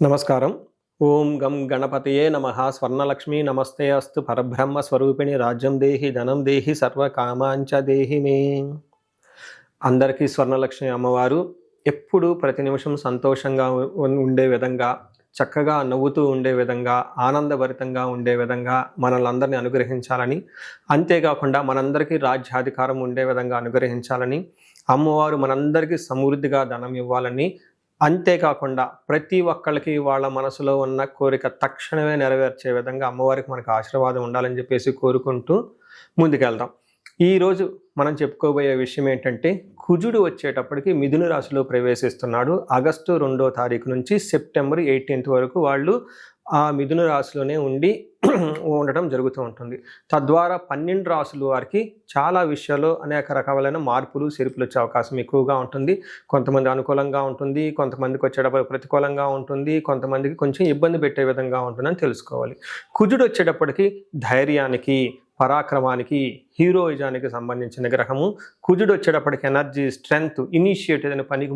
నమస్కారం. ఓం గం గణపతయే నమః. స్వర్ణలక్ష్మీ నమస్తే అస్తు. పరబ్రహ్మ స్వరూపిణి రాజ్యం దేహి ధనం దేహి సర్వకామాంచ దేహి మే. అందరికీ స్వర్ణలక్ష్మి అమ్మవారు ఎప్పుడు ప్రతి నిమిషం సంతోషంగా ఉండే విధంగా, చక్కగా నవ్వుతూ ఉండే విధంగా, ఆనందభరితంగా ఉండే విధంగా మనల్ని అందరినీ అనుగ్రహించాలని, అంతేకాకుండా మనందరికీ రాజ్యాధికారం ఉండే విధంగా అనుగ్రహించాలని, అమ్మవారు మనందరికీ సమృద్ధిగా ధనం ఇవ్వాలని, అంతేకాకుండా ప్రతి ఒక్కళ్ళకి వాళ్ళ మనసులో ఉన్న కోరిక తక్షణమే నెరవేర్చే విధంగా అమ్మవారికి మనకు ఆశీర్వాదం ఉండాలని చెప్పేసి కోరుకుంటూ ముందుకెళ్దాం. ఈరోజు మనం చెప్పుకోబోయే విషయం ఏంటంటే, కుజుడు వచ్చేటప్పటికి మిథున రాశిలో ప్రవేశిస్తున్నాడు. ఆగస్టు 2వ తారీఖు నుంచి సెప్టెంబర్ 18th వరకు వాళ్ళు ఆ మిథున రాశిలోనే ఉండటం జరుగుతూ ఉంటుంది. తద్వారా 12 రాశుల వారికి చాలా విషయాల్లో అనేక రకాలైన మార్పులు చేర్పులు వచ్చే అవకాశం ఎక్కువగా ఉంటుంది. కొంతమంది అనుకూలంగా ఉంటుంది, కొంతమందికి వచ్చేటప్పుడు ప్రతికూలంగా ఉంటుంది, కొంతమందికి కొంచెం ఇబ్బంది పెట్టే విధంగా ఉంటుందని తెలుసుకోవాలి. కుజుడు వచ్చేటప్పటికి ధైర్యానికి, పరాక్రమానికి, హీరోయిజానికి సంబంధించిన గ్రహము. కుజుడు వచ్చేటప్పటికి ఎనర్జీ, స్ట్రెంగ్త్, ఇనిషియేటివ్ అనే పనికి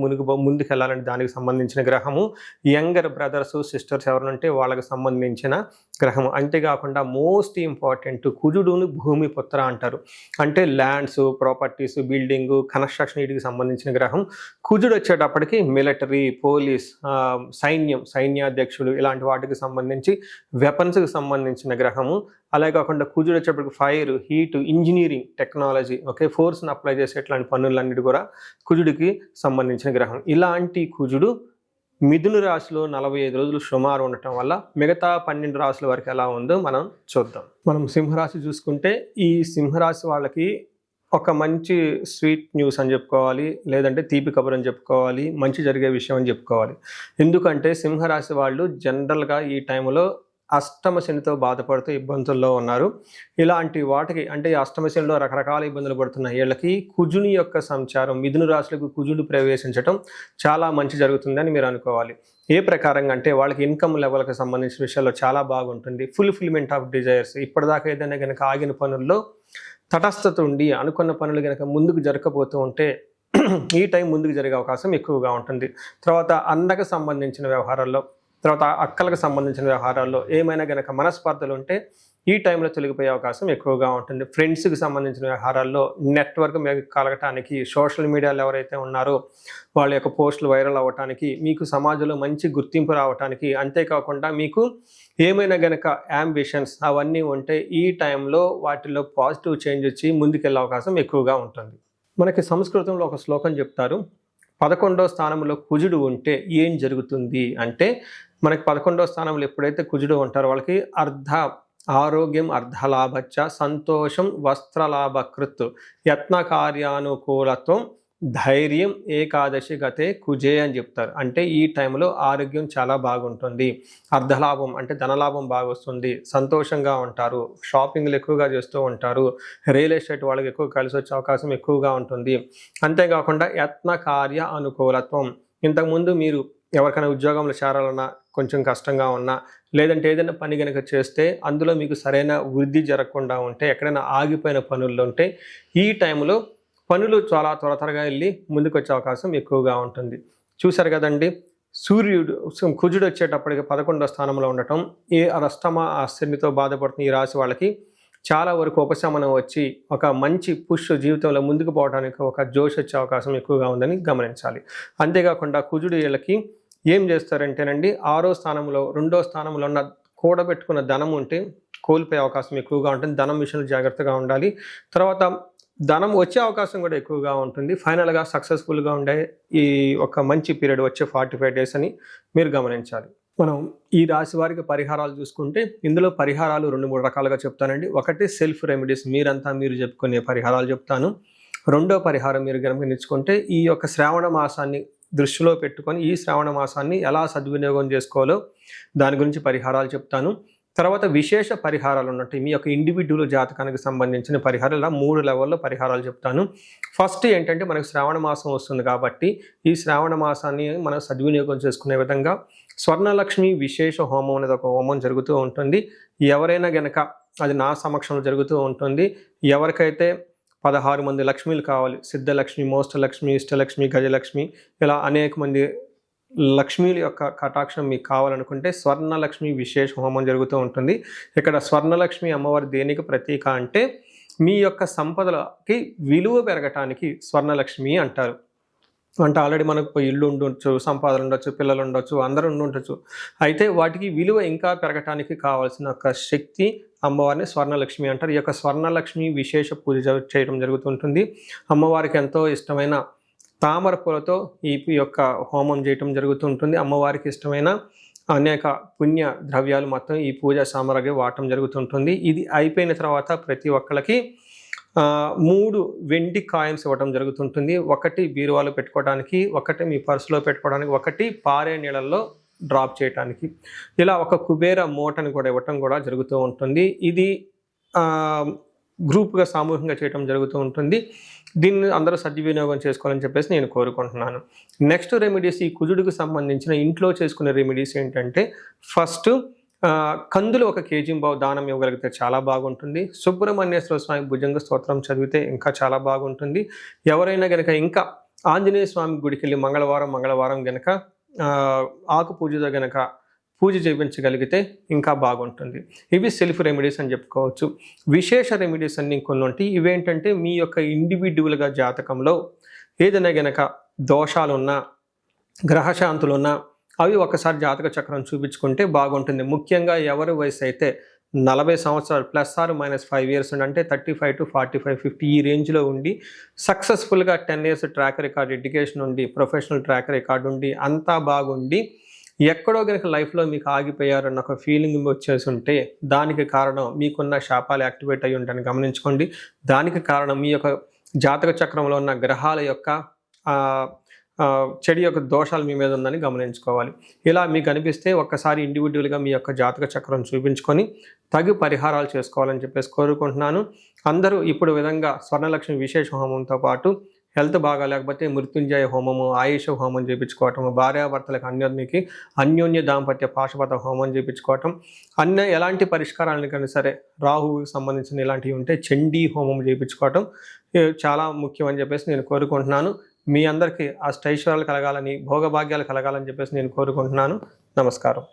ముందుకెళ్ళాలని దానికి సంబంధించిన గ్రహము. యంగర్ బ్రదర్స్ సిస్టర్స్ ఎవరుంటే వాళ్ళకి సంబంధించిన గ్రహము. అంతేకాకుండా మోస్ట్ ఇంపార్టెంట్, కుజుడును భూమి పుత్ర అంటారు. అంటే ల్యాండ్స్, ప్రాపర్టీస్, బిల్డింగ్, కన్స్ట్రక్షన్ వీటికి సంబంధించిన గ్రహం. కుజుడు వచ్చేటప్పటికి మిలిటరీ, పోలీస్, సైన్యాధ్యక్షుడు ఇలాంటి వాటికి సంబంధించి వెపన్స్కి సంబంధించిన గ్రహము. అలాగే కాకుండా కుజుడు వచ్చేటప్పటికి ఫైర్, హీట్, ఇంజనీరింగ్, టెక్నాలజీ, ఫోర్స్ని అప్లై చేసే ఇట్లాంటి పనులన్నిటి కూడా కుజుడికి సంబంధించిన గ్రహం. ఇలాంటి కుజుడు మిథున రాశిలో 45 రోజులు సుమారు ఉండటం వల్ల మిగతా 12 రాశుల వరకు ఎలా ఉందో మనం చూద్దాం. మనం సింహరాశి చూసుకుంటే, ఈ సింహరాశి వాళ్ళకి ఒక మంచి స్వీట్ న్యూస్ అని చెప్పుకోవాలి, లేదంటే తీపి కబురు అని చెప్పుకోవాలి, మంచి జరిగే విషయం అని చెప్పుకోవాలి. ఎందుకంటే సింహరాశి వాళ్ళు జనరల్గా ఈ టైంలో అష్టమ శనితో బాధపడుతూ ఇబ్బందుల్లో ఉన్నారు. ఇలాంటి వాటికి అంటే ఈ అష్టమ శనిలో రకరకాల ఇబ్బందులు పడుతున్న వీళ్ళకి కుజుని యొక్క సంచారం, మిథున రాశులకు కుజుడు ప్రవేశించడం చాలా మంచి జరుగుతుందని మీరు అనుకోవాలి. ఏ ప్రకారంగా అంటే వాళ్ళకి ఇన్కమ్ లెవెల్కి సంబంధించిన విషయాల్లో చాలా బాగుంటుంది. Fulfilment of desires. ఇప్పటిదాకా ఏదైనా కనుక ఆగిన పనుల్లో తటస్థత ఉండి అనుకున్న పనులు కనుక ముందుకు జరగకపోతూ ఉంటే ఈ టైం ముందుకు జరిగే అవకాశం ఎక్కువగా ఉంటుంది. తర్వాత అన్నకు సంబంధించిన వ్యవహారాల్లో, తర్వాత అక్కలకు సంబంధించిన వ్యవహారాల్లో ఏమైనా కనుక మనస్పర్ధలు ఉంటే ఈ టైంలో తొలగిపోయే అవకాశం ఎక్కువగా ఉంటుంది. ఫ్రెండ్స్కి సంబంధించిన వ్యవహారాల్లో నెట్వర్క్ మీకు కలగటానికి, సోషల్ మీడియాలో ఎవరైతే ఉన్నారో వాళ్ళ యొక్క పోస్టులు వైరల్ అవ్వటానికి, మీకు సమాజంలో మంచి గుర్తింపు రావటానికి, అంతేకాకుండా మీకు ఏమైనా గనక యాంబిషన్స్ అవన్నీ ఉంటే ఈ టైంలో వాటిలో పాజిటివ్ చేంజ్ వచ్చి ముందుకెళ్ళే అవకాశం ఎక్కువగా ఉంటుంది. మనకి సంస్కృతంలో ఒక శ్లోకం చెప్తారు, 11వ స్థానంలో కుజుడు ఉంటే ఏం జరుగుతుంది అంటే, మనకి 11వ స్థానంలో ఎప్పుడైతే కుజుడు ఉంటారో వాళ్ళకి ఆరోగ్యం అర్ధలాభచ్చ, సంతోషం వస్త్రలాభకృత్, యత్న కార్యానుకూలత్వం, ధైర్యం ఏకాదశి గతే కుజే అని చెప్తారు. అంటే ఈ టైంలో ఆరోగ్యం చాలా బాగుంటుంది, అర్ధలాభం అంటే ధనలాభం బాగా వస్తుంది, సంతోషంగా ఉంటారు, షాపింగ్లు ఎక్కువగా చేస్తూ ఉంటారు, రియల్ ఎస్టేట్ వాళ్ళకి ఎక్కువ కలిసి వచ్చే అవకాశం ఎక్కువగా ఉంటుంది. అంతేకాకుండా యత్న కార్య అనుకూలత్వం, ఇంతకుముందు మీరు ఎవరికైనా ఉద్యోగంలో చేరాలన్నా కొంచెం కష్టంగా ఉన్నా, లేదంటే ఏదైనా పని కనుక చేస్తే అందులో మీకు సరైన వృద్ధి జరగకుండా ఉంటే, ఎక్కడైనా ఆగిపోయిన పనుల్లో ఉంటే ఈ టైంలో పనులు చాలా త్వరగా వెళ్ళి ముందుకు వచ్చే అవకాశం ఎక్కువగా ఉంటుంది. చూశారు కదండి, కుజుడు వచ్చేటప్పటికి 11వ స్థానంలో ఉండటం, ఏ అష్టమ శనితో బాధపడుతున్న ఈ రాశి వాళ్ళకి చాలా వరకు ఉపశమనం వచ్చి ఒక మంచి పుష్ జీవితంలో ముందుకు పోవడానికి ఒక జోష్ వచ్చే అవకాశం ఎక్కువగా ఉందని గమనించాలి. అంతేకాకుండా కుజుడు వీళ్ళకి ఏం చేస్తారంటేనండి, 6వ స్థానంలో 2వ స్థానంలో ఉన్న కూడబెట్టుకున్న ధనం ఉంటే కోల్పోయే అవకాశం ఎక్కువగా ఉంటుంది. ధనం విషయంలో జాగ్రత్తగా ఉండాలి. తర్వాత ధనం వచ్చే అవకాశం కూడా ఎక్కువగా ఉంటుంది. ఫైనల్గా సక్సెస్ఫుల్గా ఉండే ఈ ఒక మంచి పీరియడ్ వచ్చే 45 days అని మీరు గమనించాలి. మనం ఈ రాశి వారికి పరిహారాలు చూసుకుంటే, ఇందులో పరిహారాలు 2-3 రకాలుగా చెప్తానండి. ఒకటి సెల్ఫ్ రెమెడీస్, మీరు చెప్పుకునే పరిహారాలు చెప్తాను. రెండో పరిహారం మీరు గమనించుకుంటే, ఈ యొక్క శ్రావణ మాసాన్ని దృష్టిలో పెట్టుకొని ఈ శ్రావణ మాసాన్ని ఎలా సద్వినియోగం చేసుకోవాలో దాని గురించి పరిహారాలు చెప్తాను. తర్వాత విశేష పరిహారాలు ఉన్నట్టు మీ యొక్క ఇండివిడ్యువల్ జాతకానికి సంబంధించిన పరిహారాలు, ఇలా 3 లెవెల్లో పరిహారాలు చెప్తాను. ఫస్ట్ ఏంటంటే, మనకు శ్రావణ మాసం వస్తుంది కాబట్టి ఈ శ్రావణ మాసాన్ని మనం సద్వినియోగం చేసుకునే విధంగా స్వర్ణలక్ష్మి విశేష హోమం అనేది ఒక హోమం జరుగుతూ ఉంటుంది. ఎవరైనా గనక అది నా సమక్షంలో జరుగుతూ ఉంటుంది. ఎవరికైతే 16 మంది లక్ష్మీలు కావాలి, సిద్ధలక్ష్మి, మోష్టలక్ష్మి, ఇష్టలక్ష్మి, గజలక్ష్మి, ఇలా అనేక మంది లక్ష్మీల యొక్క కటాక్షం మీకు కావాలనుకుంటే స్వర్ణలక్ష్మి విశేష హోమం జరుగుతూ ఉంటుంది. ఇక్కడ స్వర్ణలక్ష్మి అమ్మవారి దేనికి ప్రతీక అంటే మీ యొక్క సంపదలకి విలువ పెరగటానికి స్వర్ణలక్ష్మి అంటారు. అంటే ఆల్రెడీ మనకు ఇల్లు ఉండొచ్చు, సంపాదన ఉండొచ్చు, పిల్లలు ఉండొచ్చు, అందరూ ఉండొచ్చు. అయితే వాటికి విలువ ఇంకా పెరగటానికి కావాల్సిన ఒక శక్తి అమ్మవారిని స్వర్ణలక్ష్మి అంటారు. ఈ యొక్క స్వర్ణలక్ష్మి విశేష పూజ చేయడం జరుగుతుంటుంది. అమ్మవారికి ఎంతో ఇష్టమైన తామర పూలతో ఈ యొక్క హోమం చేయటం జరుగుతుంటుంది. అమ్మవారికి ఇష్టమైన అనేక పుణ్య ద్రవ్యాలు మొత్తం ఈ పూజా సామగ్రి వాడటం జరుగుతుంటుంది. ఇది అయిపోయిన తర్వాత ప్రతి ఒక్కరికి 3 వెండి కాయిన్స్ ఇవ్వడం జరుగుతుంటుంది. ఒకటి బీరువాలో పెట్టుకోవడానికి, ఒకటి మీ పర్సులో పెట్టుకోవడానికి, ఒకటి పారే నీళ్ళల్లో డ్రాప్ చేయడానికి. ఇలా ఒక కుబేర మూటని కూడా ఇవ్వటం కూడా జరుగుతూ ఉంటుంది. ఇది గ్రూప్గా సామూహికంగా చేయడం జరుగుతూ ఉంటుంది. దీన్ని అందరూ సద్వినియోగం చేసుకోవాలని చెప్పేసి నేను కోరుకుంటున్నాను. నెక్స్ట్ రెమెడీస్, ఈ కుజుడికి సంబంధించిన ఇంట్లో చేసుకునే రెమెడీస్ ఏంటంటే, ఫస్ట్ కందులు 1 కేజీ దానం ఇవ్వగలిగితే చాలా బాగుంటుంది. సుబ్రహ్మణ్యేశ్వర స్వామి భుజంగ స్తోత్రం చదివితే ఇంకా చాలా బాగుంటుంది. ఎవరైనా గనక ఇంకా ఆంజనేయ స్వామి గుడికి వెళ్ళి మంగళవారం గనక ఆకు పూజతో గనక పూజ చేయించగలిగితే ఇంకా బాగుంటుంది. ఇవి సెల్ఫ్ రెమెడీస్ అని చెప్పుకోవచ్చు. విశేష రెమెడీస్ అన్ని కొన్ని ఉంటాయి. ఇవేంటంటే మీ యొక్క ఇండివిడ్యువల్గా జాతకంలో ఏదైనా గనక దోషాలున్నా, గ్రహశాంతులున్నా అవి ఒకసారి జాతక చక్రం చూపించుకుంటే బాగుంటుంది. ముఖ్యంగా ఎవరి వయసు అయితే 40 సంవత్సరాలు +/- 5 ఇయర్స్ అంటే 35 to 45, 50 ఈ రేంజ్లో ఉండి సక్సెస్ఫుల్గా 10 ఇయర్స్ ట్రాక్ రికార్డ్, ఎడ్యుకేషన్ ఉండి, ప్రొఫెషనల్ ట్రాక్ రికార్డ్ ఉండి, అంతా బాగుండి ఎక్కడో కనుక లైఫ్లో మీకు ఆగిపోయారన్న ఒక ఫీలింగ్ వచ్చేసి ఉంటే దానికి కారణం మీకున్న శాపాలు యాక్టివేట్ అయ్యి ఉంటాయని గమనించుకోండి. దానికి కారణం మీ యొక్క జాతక చక్రంలో ఉన్న గ్రహాల యొక్క చెడు యొక్క దోషాలు మీ మీద ఉందని గమనించుకోవాలి. ఇలా మీకు అనిపిస్తే ఒక్కసారి ఇండివిజువల్గా మీ యొక్క జాతక చక్రం చూపించుకొని తగు పరిహారాలు చేసుకోవాలని చెప్పేసి కోరుకుంటున్నాను. అందరూ ఇప్పుడు విధంగా స్వర్ణలక్ష్మి విశేష హోమంతో పాటు హెల్త్ బాగా లేకపోతే మృత్యుంజయ హోమము, ఆయుష హోమం చేయించుకోవటం, భార్యాభర్తలకు అన్యోన్య దాంపత్య పాశుపత హోమం చేయించుకోవటం, ఎలాంటి పరిష్కారాలను కానీ సరే రాహువుకి సంబంధించిన ఇలాంటివి ఉంటే చండీ హోమం చేయించుకోవటం చాలా ముఖ్యం అని చెప్పేసి నేను కోరుకుంటున్నాను. మీ అందరికీ అష్టైశ్వర్యాలు కలగాలని, భోగభాగ్యాలు కలగాలని చెప్పేసి నేను కోరుకుంటున్నాను. నమస్కారం.